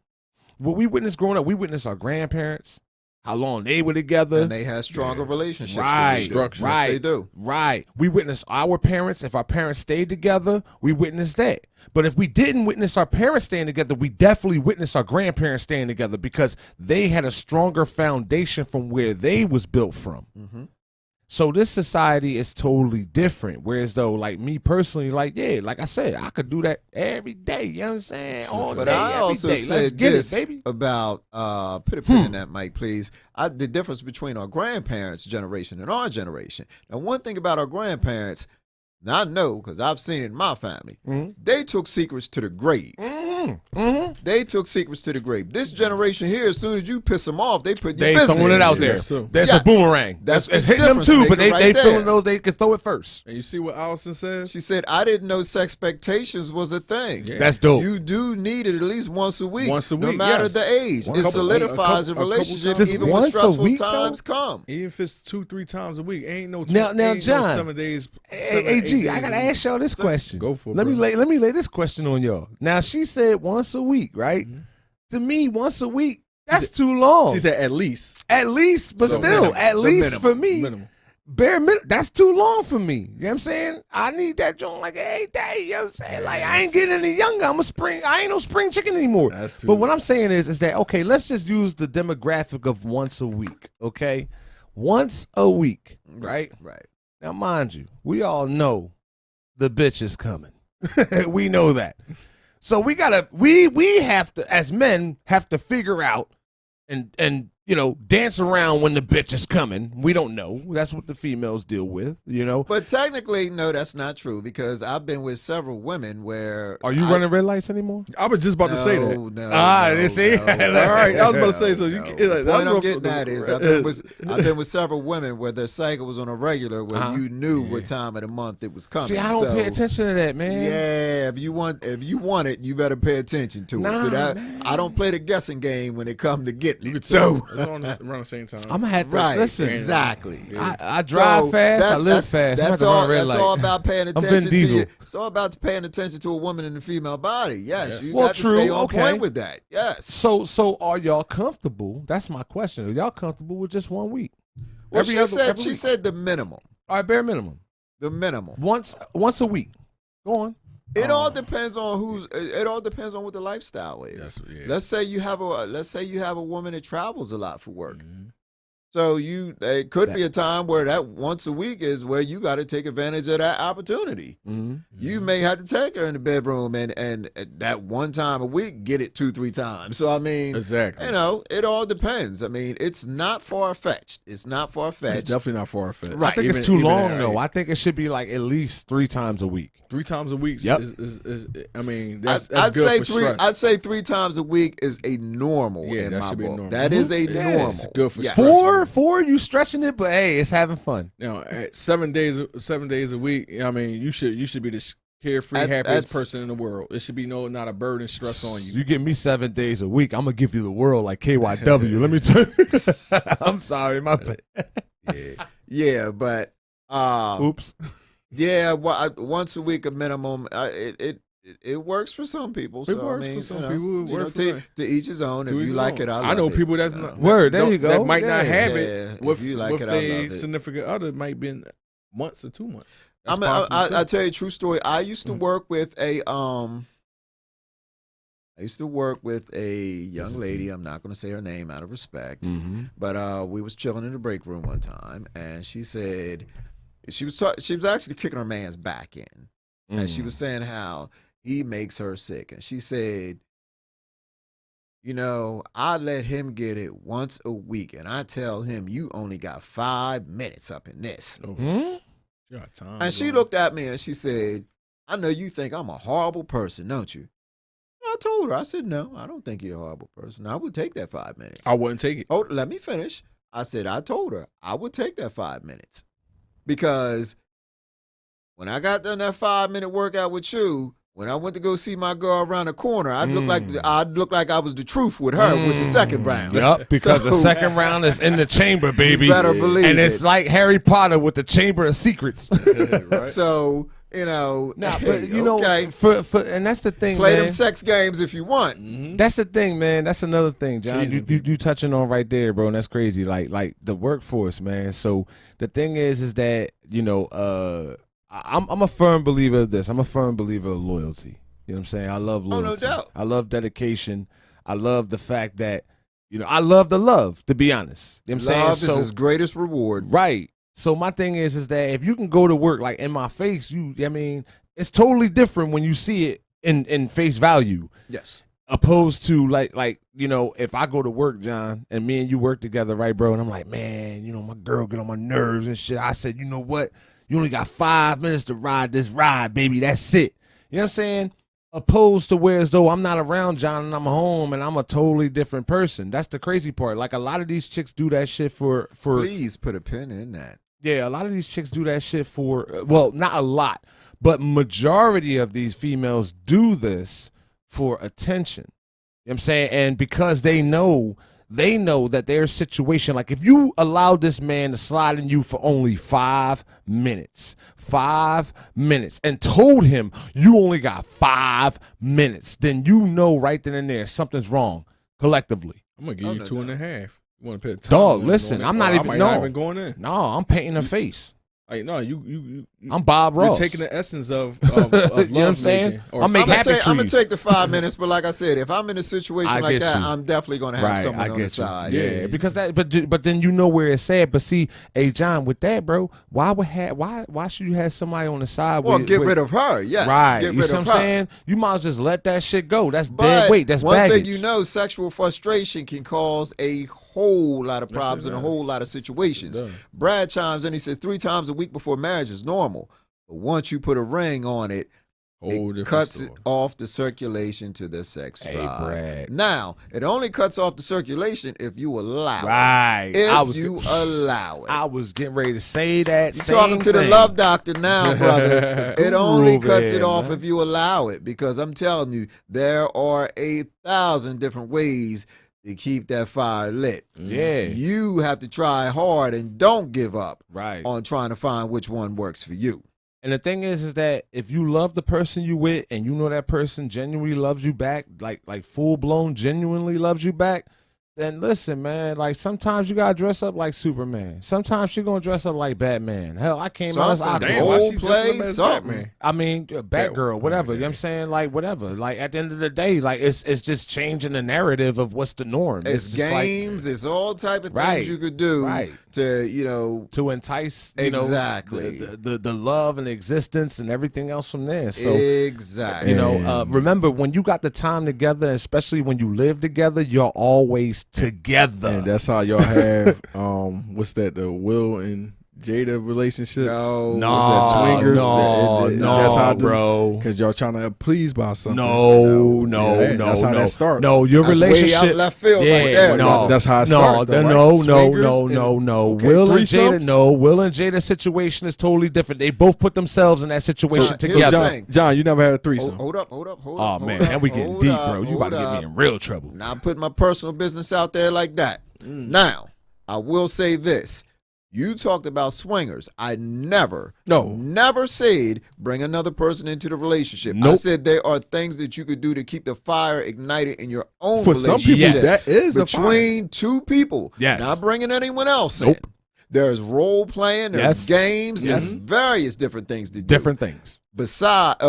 What we witnessed growing up, we witnessed our grandparents, how long they were together. And they had stronger relationships. Right. Right. They do. Right. We witnessed our parents. If our parents stayed together, we witnessed that. But if we didn't witness our parents staying together, we definitely witnessed our grandparents staying together because they had a stronger foundation from where they was built from. Mm-hmm. So this society is totally different. Whereas though, like me personally, like, yeah, like I said, I could do that every day. You know what I'm saying? All but day, I every also day. said Let's get this it, baby. about put a pin in that, Mike, please. The difference between our grandparents' generation and our generation. Now, one thing about our grandparents, now I know because I've seen it in my family, they took secrets to the grave. They took secrets to the grave. This generation here, as soon as you piss them off, they put your business throwing it out there. There's a boomerang. That's it's hitting them too, but they feeling those they can throw it first. And you see what Allison said? She said, "I didn't know expectations was a thing." Yeah. That's dope. You do need it at least once a week. Once a no week, matter yes. the age. One It couple- solidifies a a couple relationship times. even Once when a stressful week, times come. Even if it's 2-3 times a week, ain't no Now, ain't John, no 7 days. Hey, G, I gotta ask y'all this question. Go for it. Let me bro. lay this question on y'all. Now she said once a week, right? To me, once a week, that's too long. She said at least. At least, but So still, minimum. at The least minimum. for me, Minimum. bare minimum. That's too long for me. You know what I'm saying? I need that joint like every day. You know what I'm saying? Like I ain't getting any younger. I ain't no spring chicken anymore. That's too But what I'm saying is that okay? Let's just use the demographic of once a week. Okay, once a week, right? Right. Now, mind you, we all know the bitch is coming. We know that. So we have to, as men, have to figure out and dance around when the bitch is coming. We don't know. That's what the females deal with, But technically, no, that's not true because I've been with several women where. Are you running red lights anymore? I was just about to say that. No, see? no. All right, I was about to say so. No. You The point I'm getting at is I've been with several women where their cycle was on a regular where you knew what time of the month it was coming. See, I don't pay attention to that, man. Yeah, if you want it, you better pay attention to it. So that I don't play the guessing game when it comes to getting it. So around the same time. I'm gonna have to Right. listen. Exactly. I drive So fast. I live fast. I'm That's at the all. red That's light. all about paying I'm Vin attention to Diesel. you. It's all about paying attention to a woman in the female body. Yes, you Well, got to true, stay on okay. point with that. Yes. So are y'all comfortable? That's my question. Are y'all comfortable with just 1 week? Well, every she week? said the minimum. All right, bare minimum. The minimum. Once a week. Go on. It all depends on who's. It all depends on what the lifestyle is. Yeah. Let's say you have a woman that travels a lot for work. So it could be a time where that once a week is where you got to take advantage of that opportunity. You may have to take her in the bedroom and that one time a week get it 2-3 times. So I mean, exactly. It all depends. I mean, it's not far fetched. It's not far fetched. It's definitely not far fetched. Right. I think it's too long though. I think it should be like at least 3 times a week. 3 times a week Yep. is I mean, that's I'd good say for three. stress. I'd say 3 times a week is a normal Yeah, in that my should be book. normal. That is a Yeah, normal. it's good for Yes. stress. 4, you stretching it, but hey, it's having fun. Now, at 7 days a week, I mean, you should be the carefree, happiest That's- person in the world. It should be not a burden, stress on you. You give me 7 days a week, I'm gonna give you the world like KYW. Let me tell you. I'm sorry, my bad. Yeah, but Oops. yeah, once a week a minimum. It works for some people. So, It works I mean, for some you know, people. It you know, works for them. to each his own. To If his you like own. it, I I love know it, people that's you not know. Word, there you go. that might not Yeah. have Yeah, it if with you like with it, I their love it. significant other. It might be in months or 2 months. That's I possible, too. tell you a true story. I used to work with a young lady. I'm not going to say her name out of respect, but we was chilling in the break room one time, and she said she was actually kicking her man's back in, and she was saying how he makes her sick, and she said, you know, I let him get it once a week, and I tell him you only got 5 minutes up in this. You got time, And she bro. looked at me and she said, I know you think I'm a horrible person, don't you? I told her, I said, no, I don't think you're a horrible person. I would take that 5 minutes. I wouldn't take it. Oh, let me finish. I said, I told her I would take that 5 minutes. Because when I got done that 5-minute workout with you, when I went to go see my girl around the corner, I'd look like I was the truth with her with the second round. Yep, because the second round is in the chamber, baby. You better believe and it's it. like Harry Potter with the Chamber of Secrets. Right? So, you know, Nah, hey, but you know, okay, for and that's the thing, play man. them sex games if you want. That's the thing, man. That's another thing, John. Teasing You touching on right there, bro. And that's crazy. Like the workforce, man. So the thing is that you know, I'm a firm believer of this. I'm a firm believer of loyalty. You know what I'm saying? I love loyalty. no doubt. I love dedication. I love the fact that you know I love the love. To be honest, you know what I'm Love saying. is his greatest reward. Right. So my thing is that if you can go to work like in my face, I mean, it's totally different when you see it in face value. Yes. Opposed to like you know, if I go to work, John, and me and you work together, right, bro, and I'm like, man, you know, my girl get on my nerves and shit. I said, you know what? You only got 5 minutes to ride this ride, baby. That's it. You know what I'm saying? Opposed to where as though I'm not around John and I'm home and I'm a totally different person. That's the crazy part. Like a lot of these chicks do that shit for Please put a pin in that. yeah, a lot of these chicks do that shit for well, not a lot, but majority of these females do this for attention. You know what I'm saying? And because they know that their situation, like if you allow this man to slide in you for only 5 minutes, and told him you only got 5 minutes, then you know right then and there something's wrong collectively. I'm gonna give you 2.5. You want to put a time Dog, limit listen, on it? I'm not Or even- I might no. not even going in. No, I'm painting a face. Like no, you I'm Bob you're Ross. taking the essence of You know what I'm love saying? making, or I'll make sex. happy I'm gonna trees. take the 5 minutes, but like I said, if I'm in a situation I like get that, you. I'm definitely gonna have Right, someone I on the get you. side. Yeah, because that, but then you know where it's at. But see, hey John, with that, bro, why should you have somebody on the side? Well, with, get rid of her. Yes, right. Get You rid see of what I'm her. saying? You might as well just let that shit go. That's But dead weight. That's one baggage. thing you know, sexual frustration can cause a whole lot of problems in a whole lot of situations. does. Brad chimes in. He says 3 times a week before marriage is normal, but once you put a ring on it, Whole it different cuts story. it off the circulation to the sex Hey, drive. Brad. Now, it only cuts off the circulation if you allow Right. it. I If was, you allow it. I was getting ready to say that. You're same talking to the thing. love doctor now, brother. It only Groove cuts in, it off man. if you allow it, because I'm telling you, there are 1,000 different ways to keep that fire lit. Yeah. You have to try hard and don't give up Right. on trying to find which one works for you. And the thing is that if you love the person you with and you know that person genuinely loves you back, like full blown genuinely loves you back, then listen, man, like sometimes you gotta dress up like Superman. Sometimes you're gonna dress up like Batman. Hell, I came out as role play, something. I mean, Batgirl, whatever. You know what I'm saying? Like, whatever. Like, at the end of the day, like, it's just changing the narrative of what's the norm. It's just games, it's all type of things you could do to, to entice, exactly the love and the existence and everything else from there. So, exactly. Remember, when you got the time together, especially when you live together, you're always together. And that's how y'all have, what's that, the Will and Jada relationship? No, that swingers? That's how bro. Because y'all trying to please by something. No. That's how that starts. No, your that's relationship. Way out left field right there. No, that's how it starts. No. Okay, Will and Jada. Will and Jada's situation is totally different. They both put themselves in that situation together. John, you never had a threesome. Hold up. Oh man, now we getting deep, bro. You about to get me in real trouble. Now I'm putting my personal business out there like that. Now, I will say this. You talked about swingers. I never said bring another person into the relationship. Nope. I said there are things that you could do to keep the fire ignited in your own For some relationship. people, that is between two people. Yes. Not bringing anyone else in. There's role playing, there's games, there's various different things to do. Different things. Besides,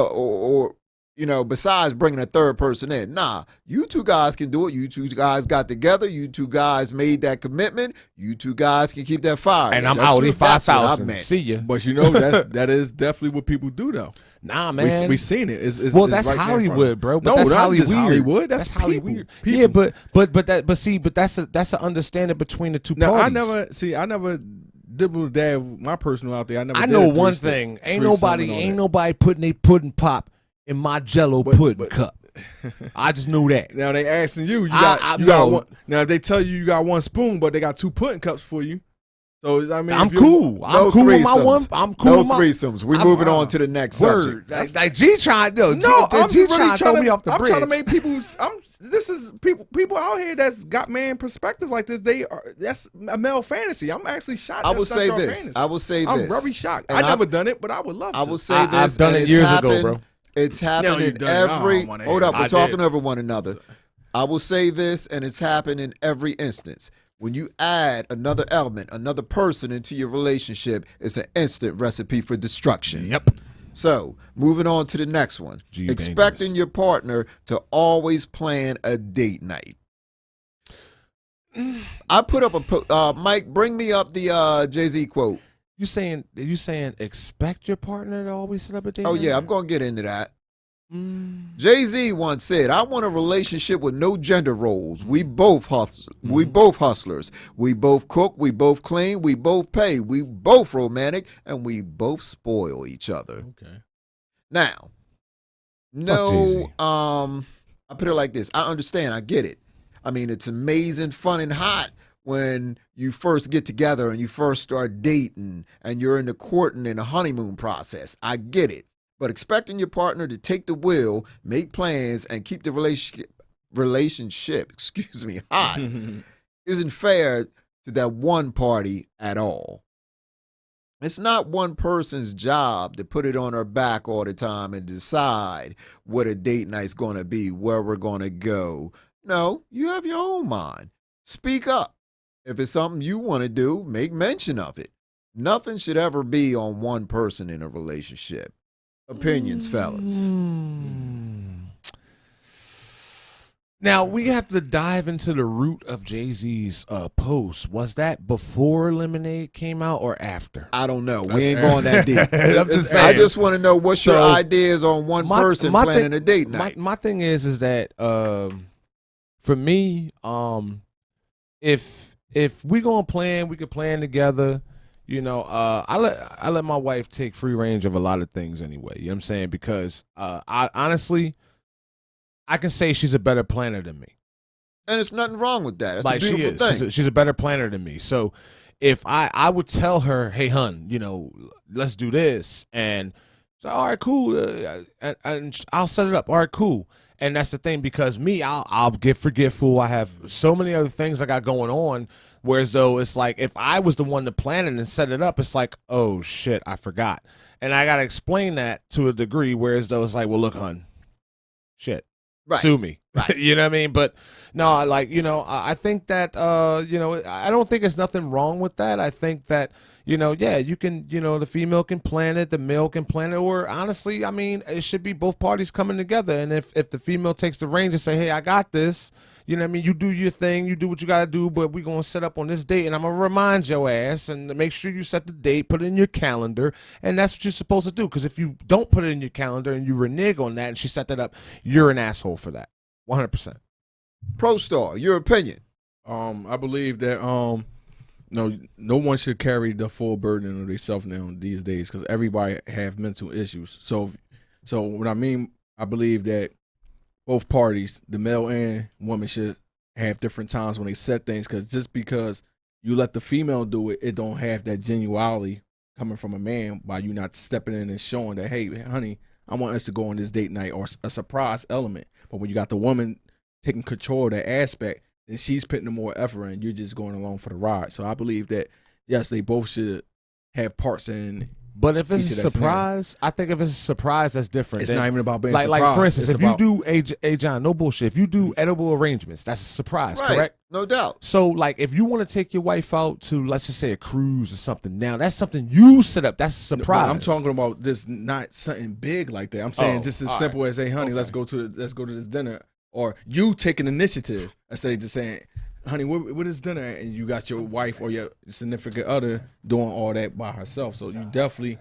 besides bringing a third person in. Nah, you two guys can do it. You two guys got together. You two guys made that commitment. You two guys can keep that fire. And I'm out at 5,000. See ya. But that is definitely what people do, though. Nah, man. We seen it. It's that's right Hollywood, bro. But no, that's Hollywood. That's Hollywood. People. Yeah, but that's an understanding between the two parties. I never dibble dab my personal out there. I know one thing. Ain't nobody putting they pudding pop in my Jello pudding cup. I just knew that. Now they asking you got one. Now if they tell you got one spoon, but they got two pudding cups for you. So I mean, I'm cool. I'm cool with my one. I'm cool with my threesomes. We're moving on to the next subject. Like G trying. I'm G really trying to throw me off the bridge. I'm trying to make people. This is people out here that's got man perspective like this. That's a male fantasy. I'm actually shocked. I will say this. I'm very shocked. I never done it, but I would love to. I will say this. I've done it years ago, bro. It's happened in every. Hold up, we're talking over one another. I will say this, and it's happened in every instance. When you add another element, another person into your relationship, it's an instant recipe for destruction. Yep. So, moving on to the next one. Expecting your partner to always plan a date night. I put up a Mike, bring me up the Jay-Z quote. You saying expect your partner to always set up a date night? Oh yeah, I'm going to get into that. Jay-Z once said, "I want a relationship with no gender roles. We both We both hustlers. We both cook. We both clean. We both pay. We both romantic, and we both spoil each other." Okay. Now, I put it like this. I understand. I get it. I mean, it's amazing, fun, and hot when you first get together and you first start dating and you're in the courting and the honeymoon process. I get it. But expecting your partner to take the wheel, make plans, and keep the relationship hot isn't fair to that one party at all. It's not one person's job to put it on her back all the time and decide what a date night's going to be, where we're going to go. No, you have your own mind. Speak up. If it's something you want to do, make mention of it. Nothing should ever be on one person in a relationship. Opinions, fellas. Now, we have to dive into the root of Jay-Z's post. Was that before Lemonade came out or after? I don't know. We ain't going that deep. I'm just saying. I just want to know what's your ideas on one person planning a date night. My thing is that for me, if we gonna plan, we could plan together. You know, I let my wife take free range of a lot of things anyway. You know what I'm saying? Because I honestly, I can say she's a better planner than me. And it's nothing wrong with that. It's like, a beautiful thing. She's a better planner than me. So if I would tell her, hey, hun, you know, let's do this. And So, all right, cool. And I'll set it up. All right, cool. And that's the thing, because me, I'll get forgetful. I have so many other things I got going on. Whereas though it's like, if I was the one to plan it and set it up, it's like, oh shit, I forgot. And I got to explain that to a degree. Whereas though it's like, well, look, hun, shit, sue me. Right. You know what I mean? But no, I think that, I don't think there's nothing wrong with that. I think that, yeah, you can, the female can plan it, the male can plan it, or honestly, I mean, it should be both parties coming together. And if the female takes the reins and say, hey, I got this, you know what I mean? You do your thing, you do what you got to do, but we're going to set up on this date, and I'm going to remind your ass and make sure you set the date, put it in your calendar, and that's what you're supposed to do. Because if you don't put it in your calendar and you renege on that and she set that up, you're an asshole for that. 100%. Pro Star, your opinion? I believe that no one should carry the full burden of themselves now these days, because everybody have mental issues. So what I mean, I believe that both parties, the male and woman, should have different times when they set things, because just because you let the female do it, it don't have that genuality coming from a man by you not stepping in and showing that, hey, honey, I want us to go on this date night, or a surprise element. But when you got the woman taking control of that aspect, then she's putting the more effort in, you're just going along for the ride. So I believe that, yes, they both should have parts in. But if it's a surprise, I think if it's a surprise, that's different. It's not even about being like, surprised. Like, for instance, it's if you do, John, no bullshit, if you do edible arrangements, that's a surprise, Right. correct? No doubt. So, like, if you want to take your wife out to, let's just say, a cruise or something, now that's something you set up. That's a surprise. I'm talking about this, not something big like that. I'm saying just as simple as, hey, honey, let's go to this dinner, or you take an initiative instead of just saying, honey, what is dinner? And you got your wife or your significant other doing all that by herself. So you definitely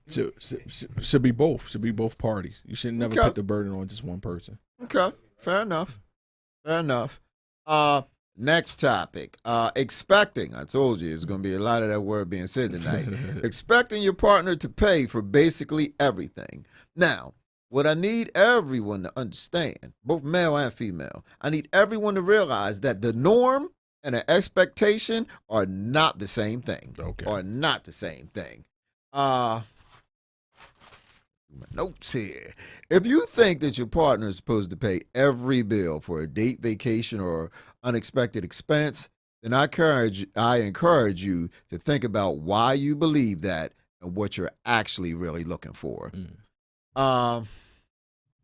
should be both. Should be both parties. You should never put the burden on just one person. Okay, fair enough. Next topic. Expecting. I told you there's going to be a lot of that word being said tonight. Expecting your partner to pay for basically everything. Now, what I need everyone to understand, both male and female, I need everyone to realize that the norm and an expectation are not the same thing. Okay. Are not the same thing. My notes here. If you think that your partner is supposed to pay every bill for a date, vacation, or unexpected expense, then I encourage you to think about why you believe that and what you're actually really looking for.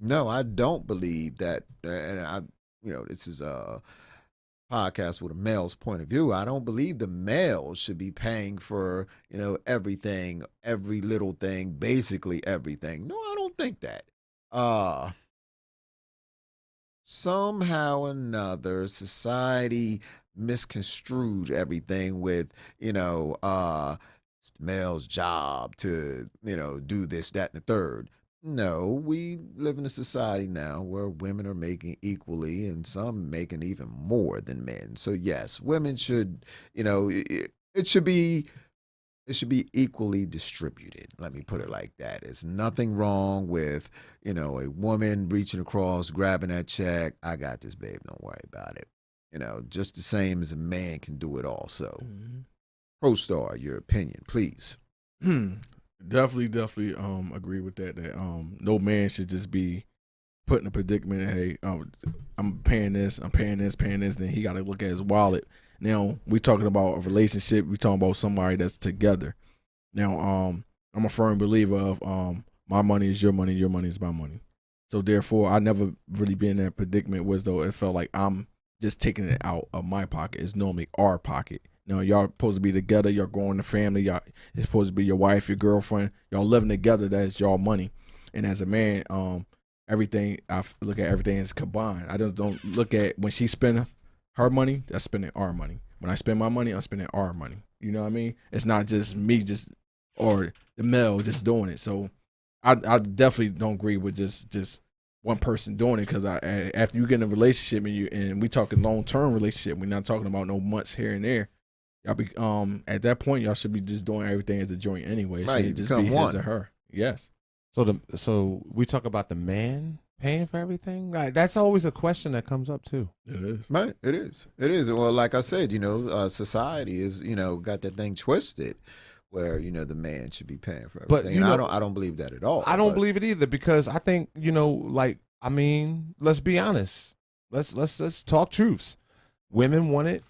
No, I don't believe that. And this is a podcast with a male's point of view. I don't believe the male should be paying for, everything, every little thing, basically everything. No, I don't think that. Somehow or another, society misconstrued everything with, it's the male's job to, do this, that, and the third. No, we live in a society now where women are making equally and some making even more than men. So yes, women should, it should be equally distributed. Let me put it like that. There's nothing wrong with, a woman reaching across, grabbing that check. I got this, babe. Don't worry about it. Just the same as a man can do it also. Pro Star, your opinion, please. Definitely agree with that no man should just be put in a predicament, hey, I'm paying this, then he got to look at his wallet. Now, we talking about a relationship, we talking about somebody that's together. Now, I'm a firm believer of my money is your money is my money. So therefore, I never really been in that predicament where though it felt like I'm just taking it out of my pocket. It's normally our pocket. Y'all supposed to be together. Y'all growing the family. Y'all, it's supposed to be your wife, your girlfriend. Y'all living together. That's y'all money. And as a man, everything I look at everything as combined. I don't look at when she spend her money. That's spending our money. When I spend my money, I'm spending our money. You know what I mean? It's not just me or the male just doing it. So I definitely don't agree with just one person doing it, because after you get in a relationship and we talking long-term relationship, we're not talking about no months here and there. Y'all be at that point, y'all should be just doing everything as a joint anyway. It shouldn't just be his or her. Yes. So we talk about the man paying for everything. Like, that's always a question that comes up too. It is. Right. It is. Well, like I said, society is got that thing twisted, where the man should be paying for But, everything. And I don't believe that at all. I don't believe it either, because I think let's be honest. Let's talk truths. Women wanted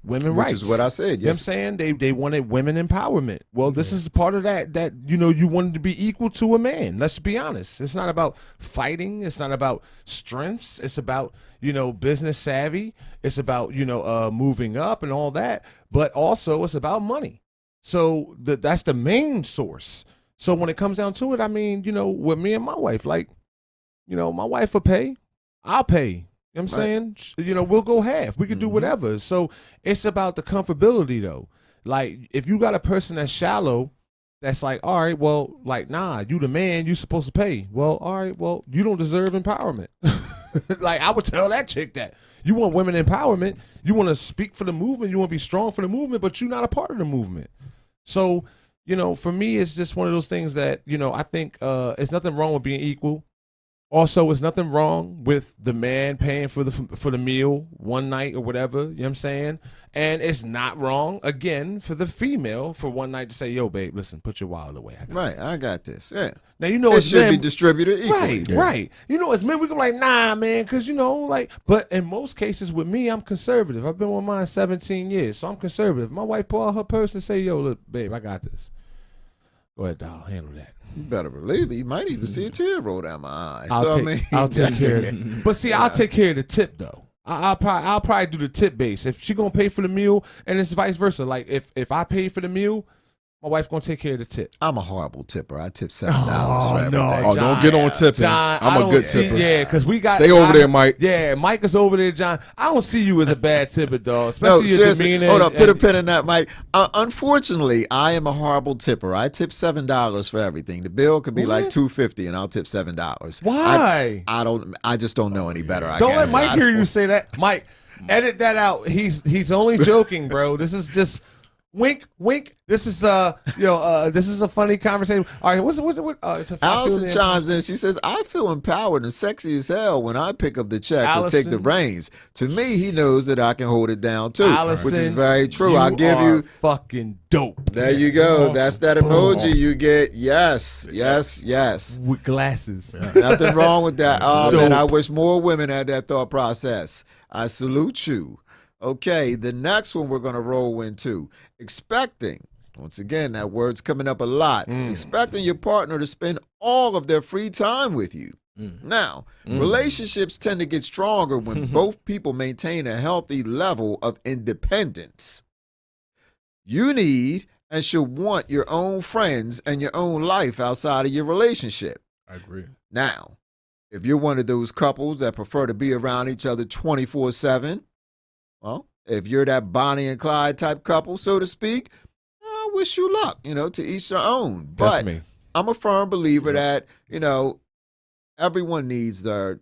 women rights. Which is what I said. Yes. You know what I'm saying? They wanted women empowerment. Well, this is part of that you wanted to be equal to a man. Let's be honest. It's not about fighting. It's not about strengths. It's about, business savvy. It's about, moving up and all that. But also it's about money. So that's the main source. So when it comes down to it, I mean, with me and my wife, my wife will pay. I'll pay. You know what I'm saying? We'll go half. We can do whatever. So it's about the comfortability, though. Like, if you got a person that's shallow, that's like, all right, well, like, nah, you the man, you supposed to pay. Well, all right, well, you don't deserve empowerment. Like, I would tell that chick that. You want women empowerment. You want to speak for the movement. You want to be strong for the movement, but you're not a part of the movement. So, for me, it's just one of those things that, I think it's nothing wrong with being equal. Also, there's nothing wrong with the man paying for the meal one night or whatever, you know what I'm saying? And it's not wrong, again, for the female for one night to say, yo, babe, listen, put your wallet away. I got this. Yeah. Now, it should be distributed equally. Right, right. As men, we can be like, nah, man, because, but in most cases with me, I'm conservative. I've been with mine 17 years, so I'm conservative. My wife pull out her purse and say, yo, look, babe, I got this. Go ahead, doll, handle that. You better believe it. You might even see a tear roll down my eye. I'll take care of it. But see, I'll take care of the tip though. I'll probably do the tip base. If she gonna pay for the meal, and it's vice versa. Like if I pay for the meal, my wife gonna take care of the tip. I'm a horrible tipper. I tip $7 for everything. No, don't get on tipping. John, I'm a good tipper. Yeah, because we got stay over there, Mike. Yeah, Mike is over there, John. I don't see you as a bad tipper, dog. Especially your seriously, demeanor. Hold up, put a pin in that, Mike. Unfortunately, I am a horrible tipper. I tip $7 for everything. The bill could be like $2.50, and I'll tip $7. Why? I just don't know any better. Don't let Mike hear you say that. Mike, edit that out. He's only joking, bro. This is just. Wink, wink. This is this is a funny conversation. All right, what's Allison chimes in. She says, "I feel empowered and sexy as hell when I pick up the check and take the reins. To me, he knows that I can hold it down too, which is very true. I'll give you fucking dope. There you go. Awesome. That's that emoji you get. Yes, with glasses. Nothing wrong with that. Oh man, I wish more women had that thought process. I salute you." Okay, the next one we're going to roll into. Expecting, once again, that word's coming up a lot. Expecting your partner to spend all of their free time with you. Now, relationships tend to get stronger when both people maintain a healthy level of independence. You need and should want your own friends and your own life outside of your relationship. I agree. Now, if you're one of those couples that prefer to be around each other 24/7, well, if you're that Bonnie and Clyde type couple, so to speak, I wish you luck, to each their own. But I'm a firm believer that, everyone needs their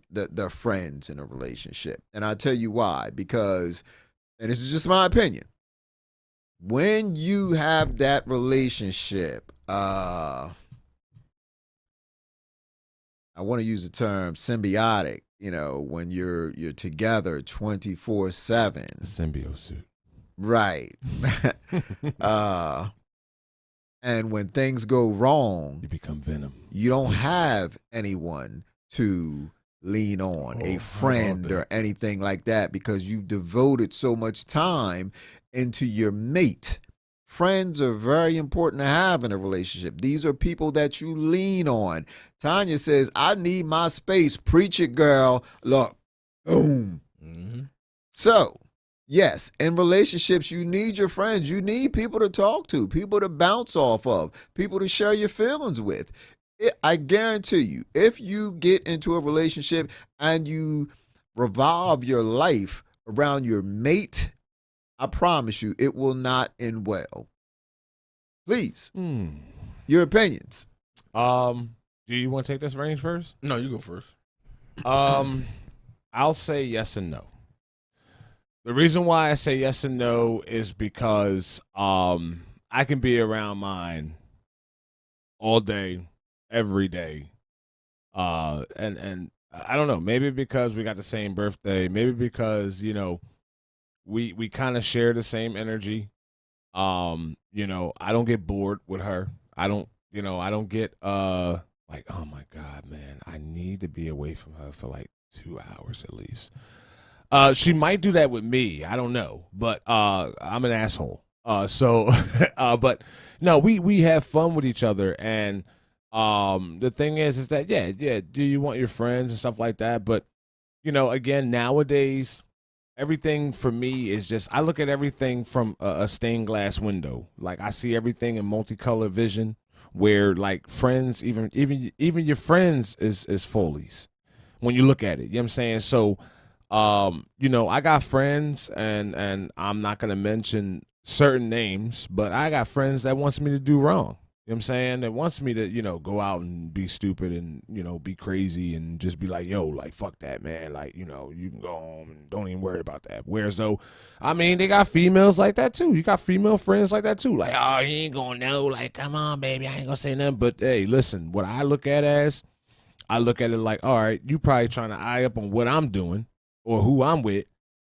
friends in a relationship. And I'll tell you why. Because, and this is just my opinion, when you have that relationship, I want to use the term symbiotic. When you're together 24/7. Symbiote suit. Right. And when things go wrong, you become Venom. You don't have anyone to lean on, a friend or anything like that, because you've devoted so much time into your mate. Friends are very important to have in a relationship. These are people that you lean on. Tanya says, I need my space. Preach it, girl. Look, boom. So, yes, in relationships, you need your friends. You need people to talk to, people to bounce off of, people to share your feelings with. I guarantee you, if you get into a relationship and you revolve your life around your mate, I promise you, it will not end well. Please, your opinions. Do you want to take this range first? No, you go first. I'll say yes and no. The reason why I say yes and no is because I can be around mine all day, every day, and I don't know. Maybe because we got the same birthday. Maybe because we kind of share the same energy. You know, I don't get bored with her. I don't get like, oh my God, man, I need to be away from her for like 2 hours at least. She might do that with me. I don't know, but I'm an asshole. But no, we have fun with each other, and the thing is that yeah, do you want your friends and stuff like that? But you know, again, nowadays, everything for me is just, I look at everything from a stained glass window. Like I see everything in multicolor vision, where like friends, even your friends is follies when you look at it. You know what I'm saying? So, you know, I got friends, and I'm not gonna mention certain names, but I got friends that wants me to do wrong. You know what I'm saying? That wants me to, you know, go out and be stupid and, you know, be crazy and just be like, yo, like, fuck that, man. Like, you know, you can go home and don't even worry about that. Whereas though, I mean, they got females like that too. You got female friends like that too. Like, oh, you ain't gonna know. Like, come on, baby, I ain't gonna say nothing. But hey, listen, what I look at it like, all right, you probably trying to eye up on what I'm doing or who I'm with,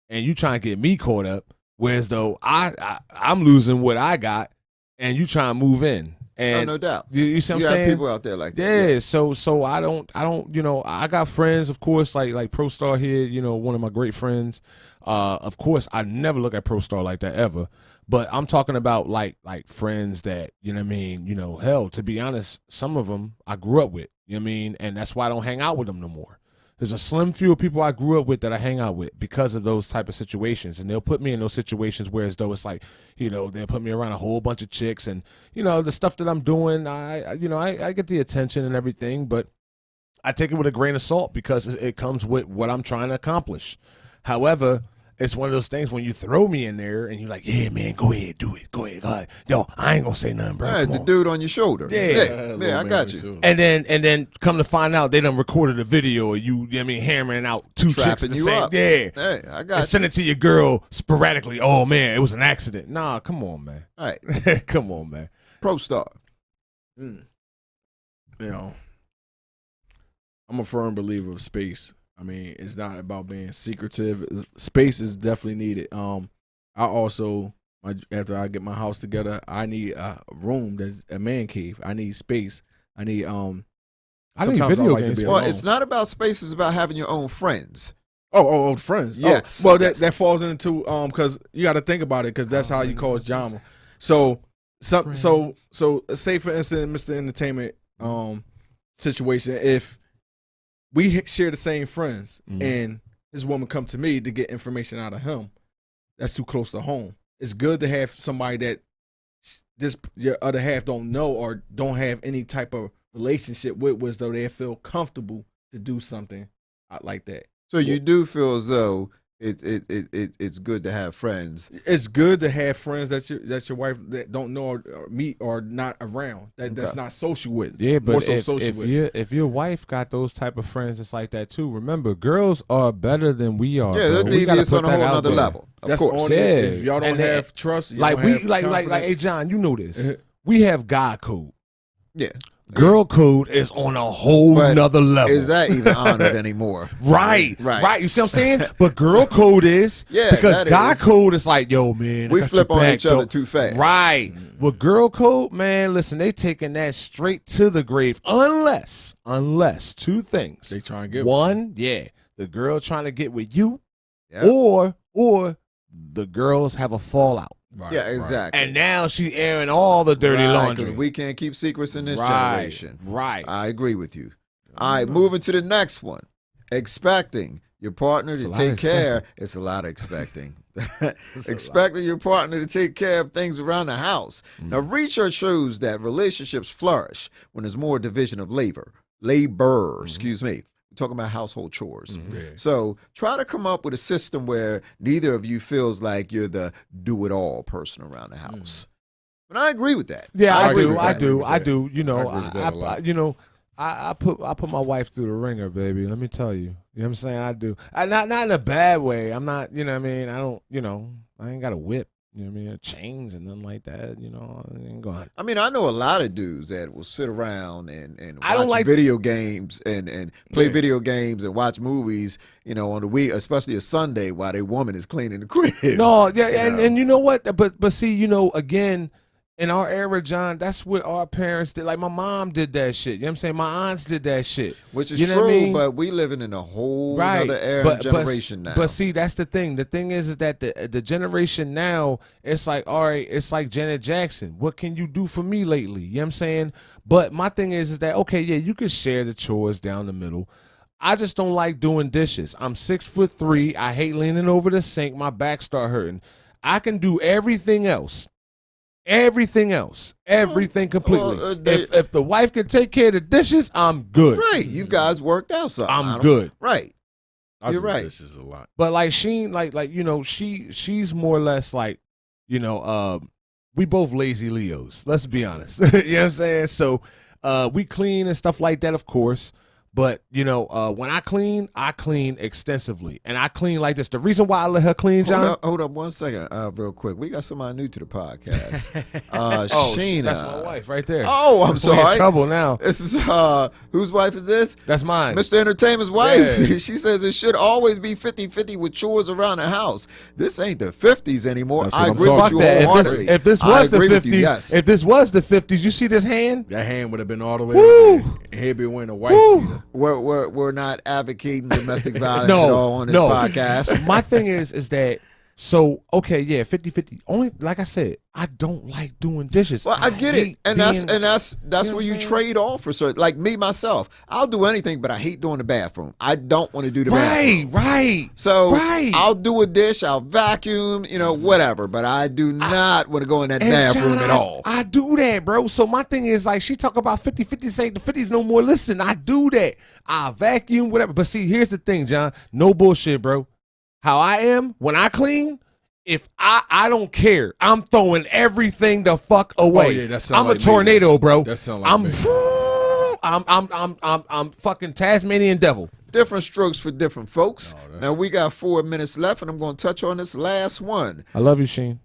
and you trying to get me caught up. Whereas though I'm losing what I got, and you trying to move in. And no doubt. You see what I'm got saying? People out there like that. Yeah. So I don't, you know, I got friends, of course, like Pro Star here, you know, one of my great friends. Of course, I never look at Pro Star like that ever. But I'm talking about like friends that, you know what I mean, you know, hell, to be honest, some of them I grew up with, you know what I mean? And that's why I don't hang out with them no more. There's a slim few of people I grew up with that I hang out with because of those type of situations. And they'll put me in those situations where as though it's like, you know, they'll put me around a whole bunch of chicks, and, you know, the stuff that I'm doing, I get the attention and everything, but I take it with a grain of salt because it comes with what I'm trying to accomplish. However, it's one of those things when you throw me in there and you're like, yeah, man, go ahead, do it. Go ahead. Yo, I ain't gonna say nothing, bro. Right, the dude on your shoulder. Yeah, I got you. And then come to find out they done recorded a video of you, know what I mean, hammering out two chicks at the same. Yeah. Hey, I got and you. send it to your girl sporadically. Oh man, it was an accident. Nah, come on, man. All right. Come on, man. Pro Star. You know, I'm a firm believer of space. I mean, it's not about being secretive. Space is definitely needed. I also, after I get my house together, I need a room that's a man cave. I need space. I need I need video games. Well, it's not about space. It's about having your own friends. Oh, friends. Yes. Well, that falls into because you got to think about it because that's how you cause drama. So say for instance, Mr. Entertainment situation, if we share the same friends, and this woman come to me to get information out of him, that's too close to home. It's good to have somebody that your other half don't know or don't have any type of relationship with, though they feel comfortable to do something like that. So you do feel as though it's good to have friends. It's good to have friends that your wife that don't know or meet or not around that's not social with. Yeah, but if your wife got those type of friends, it's like that too. Remember, girls are better than we are. Yeah, they're devious on a whole other level. Of course. If y'all don't have trust, like hey John, you know this. We have God code. Yeah. Girl code is on a whole nother level. Is that even honored anymore? Right. You see what I'm saying? But girl code is. Yeah, because God code is like, yo, man. We flip on each other too fast. Right. Well, girl code, man, listen, they taking that straight to the grave. Unless two things. They trying to get one, the girl trying to get with you, or the girls have a fallout. Right, yeah, exactly. And now she airing all the dirty laundry. Because we can't keep secrets in this generation. Right. I agree with you. All right, moving to the next one. Expecting your partner to take care. It's a lot of expecting. Expecting your partner to take care of things around the house. Now, research shows that relationships flourish when there's more division of labor. Excuse me. Talking about household chores. So try to come up with a system where neither of you feels like you're the do-it-all person around the house. But I agree with that. Yeah, I do. You know, I put my wife through the ringer, baby. Let me tell you. You know what I'm saying? I do. Not in a bad way. I'm not, you know what I mean? I don't, I ain't got a whip. you know what I mean, change and nothing like that. You know, I ain't going. I mean, I know a lot of dudes that will sit around and I don't watch like video games and play video games and watch movies, you know, on the week, especially a Sunday while their woman is cleaning the crib. No, yeah, and you know what? But see, you know, again, in our era, John, that's what our parents did. Like my mom did that shit. You know what I'm saying? My aunts did that shit. Which is you know true, what I mean? but we living in a whole other era and generation now. But see, that's the thing. The thing is that the generation now, it's like, all right, it's like Janet Jackson. What can you do for me lately? You know what I'm saying? But my thing is that, okay, yeah, you can share the chores down the middle. I just don't like doing dishes. I'm 6'3". I hate leaning over the sink. My back start hurting. I can do everything else. Everything completely. If the wife can take care of the dishes, I'm good. Right, you guys worked out something. I'm good. Right, You're right. This is a lot. But like Sheen, like you know, she's more or less like, you know, we both lazy Leos. Let's be honest. You know what I'm saying? So we clean and stuff like that, of course. But, you know, when I clean extensively. And I clean like this. The reason why I let her clean, John. Hold up 1 second, real quick. We got somebody new to the podcast. Sheena. That's my wife right there. Oh, I'm sorry. We're in trouble now. This is, whose wife is this? That's mine. Mr. Entertainment's wife. Yeah. She says it should always be 50-50 with chores around the house. This ain't the 50s anymore. I agree with you wholeheartedly. If this was the 50s, yes. if this was the 50s, you see this hand? That hand would have been all the way Woo! over there. He'd be wearing a white beater. We're not advocating domestic violence at all on this podcast. My thing is that, so, okay, yeah, 50-50. Only, like I said, I don't like doing dishes. Well, I get it. And that's where you trade off for certain. Like me, myself, I'll do anything, but I hate doing the bathroom. I don't want to do the bathroom. Right. So I'll do a dish, I'll vacuum, you know, whatever. But I do not want to go in that bathroom at all. I do that, bro. So my thing is, like, she talk about 50-50, saying the 50s no more. Listen, I do that. I vacuum, whatever. But see, here's the thing, John. No bullshit, bro. How I am when I clean, if I don't care, I'm throwing everything the fuck away. Oh, yeah, that sound I'm like a tornado, me. bro. That sound like me. I'm fucking Tasmanian devil. Different strokes for different folks. Now we got 4 minutes left, and I'm going to touch on this last one. I love you, Sheen.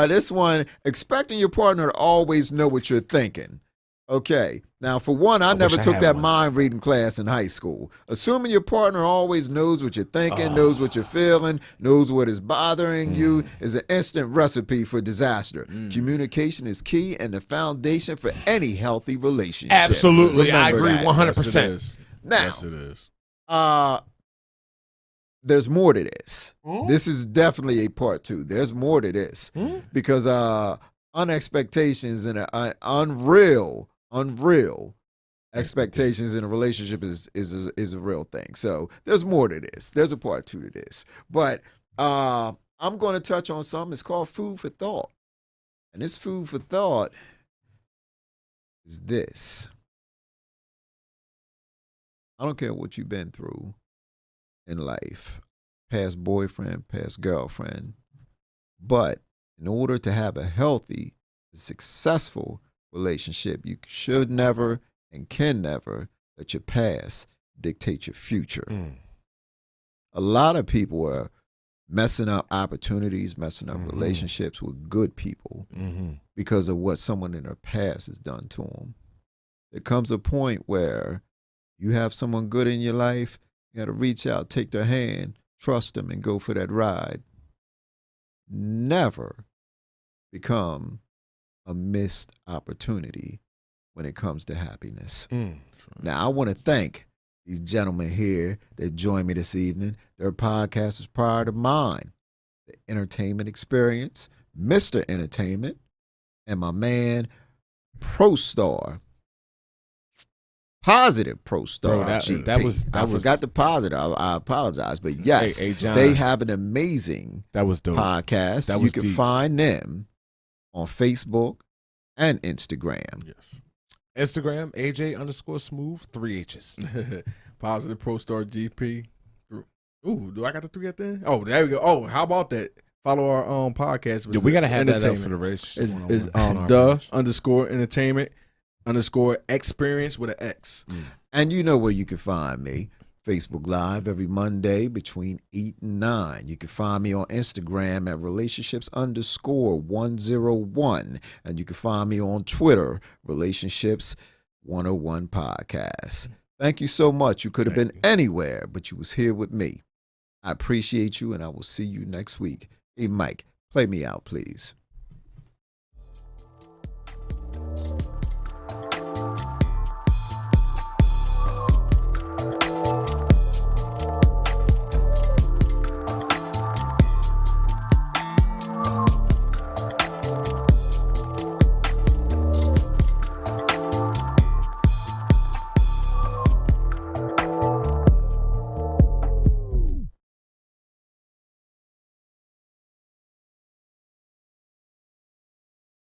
This one, expecting your partner to always know what you're thinking. Okay. Now, for one, I never took that mind reading class in high school. Assuming your partner always knows what you're thinking, knows what you're feeling, knows what is bothering you is an instant recipe for disaster. Communication is key and the foundation for any healthy relationship. Absolutely. I agree that. 100%. Now, yes, it is. There's more to this. This is definitely a part 2. There's more to this because unexpectations and unreal expectations in a relationship is a real thing. So there's more to this. There's a part 2 to this. But I'm going to touch on something. It's called food for thought. And this food for thought is this. I don't care what you've been through in life, past boyfriend, past girlfriend, but in order to have a healthy, successful relationship, you should never and can never let your past dictate your future. A lot of people are messing up opportunities, messing up relationships with good people because of what someone in their past has done to them. There comes a point where you have someone good in your life, you got to reach out, take their hand, trust them, and go for that ride. Never become a missed opportunity when it comes to happiness. Now, I want to thank these gentlemen here that joined me this evening. Their podcast is prior to mine. The Entertainment Experience, Mr. Entertainment, and my man, Pro Star. Positive Pro Star. Bro, I forgot the positive. I apologize. But yes, hey, John, they have an amazing that was dope. podcast. That was you can deep. find them on Facebook and Instagram. Yes. Instagram, AJ_smooth, 3 H's. Positive Pro Star GP. Ooh, do I got the 3 at the end? Oh, there we go. Oh, how about that? Follow our podcast. Yeah, we gotta have that up for the race. Is the_entertainment_experience with an X. And you know where you can find me. Facebook Live every Monday between 8 and 9. You can find me on Instagram at relationships_101. And you can find me on Twitter, Relationships101 Podcast. Thank you so much. You could have been anywhere, but you was here with me. I appreciate you, and I will see you next week. Hey, Mike, play me out, please.